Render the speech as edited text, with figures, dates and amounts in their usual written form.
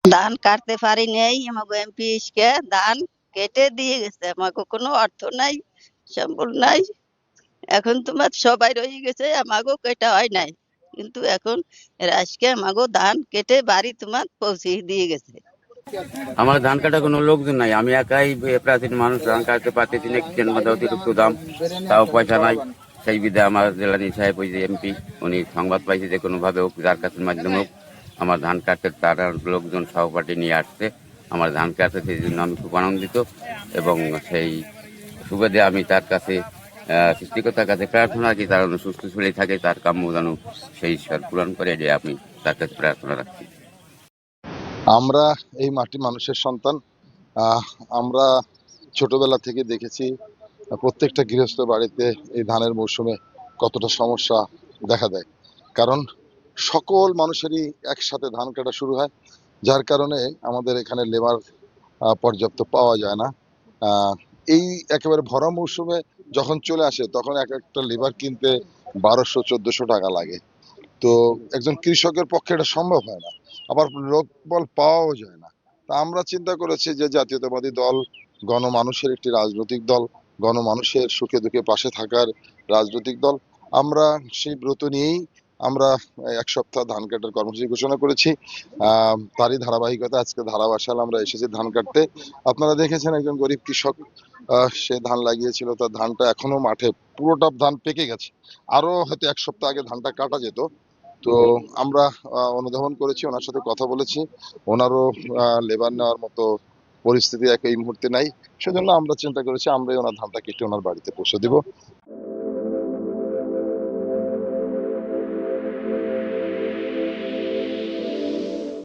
ধান কাটতে পারি নেই, আমাকে এমপি কে ধান কেটে দিয়ে গেছে, আমাকে কোনো অর্থ নাই, সম্বল নাই। এখন তোমার সবাই রয়ে গেছে, আমাকেও কেটে হয় নাই, কিন্তু এখন আজকে আমাকেও ধান কেটে বাড়ি তোমার পৌঁছে দিয়ে গেছে। আমার ধান কাটা কোনো লোকজন নাই, আমি একাই প্রাচীন মানুষ, ধান কাটতে পারতেছি না, কিচেন মধ্যে অতিরিক্ত দাম, তাও পয়সা নাই। সেই বিধে আমার জেলানি সাহেব, ওই যে এমপি, উনি সংবাদ পাইছে যে কোনোভাবে হোক, যার কাছের মাধ্যমে হোক আমার ধান কাটতে তারা লোকজন সহপাঠী নিয়ে আসছে আমার ধান কাটতে, সেই জন্য আমি খুব আনন্দিত। এবং সেই সুবাদে আমি তার কাছে সৃষ্টিকর্তার কাছে প্রার্থনা রাখি, তার সুস্থ শরীরে থাকে, তার কাম্য যেন সেই ঈশ্বর পূরণ করে, যে আমি তার কাছে প্রার্থনা রাখছি। আমরা এই মাটি মানুষের সন্তান। আমরা ছোটবেলা থেকে দেখেছি প্রত্যেকটা গৃহস্থ বাড়িতে এই ধানের মৌসুমে কতটা সমস্যা দেখা দেয়, কারণ সকল মানুষেরই একসাথে ধান কাটা শুরু হয়, যার কারণে আমাদের এখানে লেবার পর্যাপ্ত পাওয়া যায় না। এই একেবারে ভরা মৌসুমে যখন চলে আসে তখন এক একটা লেবার কিনতে 1200-1400 টাকা লাগে। তো একজন কৃষকের পক্ষে এটা সম্ভব হয় না, আবার লোকবল পাওয়াও যায় না। তা আমরা চিন্তা করেছি যে জাতীয়তাবাদী দল গণমানুষের একটি রাজনৈতিক দল, গণমানুষের সুখে দুঃখে পাশে থাকার রাজনৈতিক দল। আমরা সেই ব্রত নিয়েই আমরা 1 সপ্তাহ ধান কাটার কর্মসূচি ঘোষণা করেছি। তারই ধারাবাহিকতা আজকে ধারাবাসাল আমরা এসেছি ধান কাটতে। আপনারা দেখেছেন একজন গরিব কৃষক, সে ধান লাগিয়েছিল, তার ধানটা এখনো মাঠে পুরোটা ধান পেকে গেছে, আরো হয়তো 1 সপ্তাহ আগে ধানটা কাটা যেত। তো আমরা অনুধাবন করেছি, ওনার সাথে কথা বলেছি, ওনারও লেবার নেওয়ার মতো পরিস্থিতি এই মুহূর্তে নাই, সেজন্য আমরা চিন্তা করেছি আমরাই ওনার ধানটা কেটে ওনার বাড়িতে পৌঁছে দিব।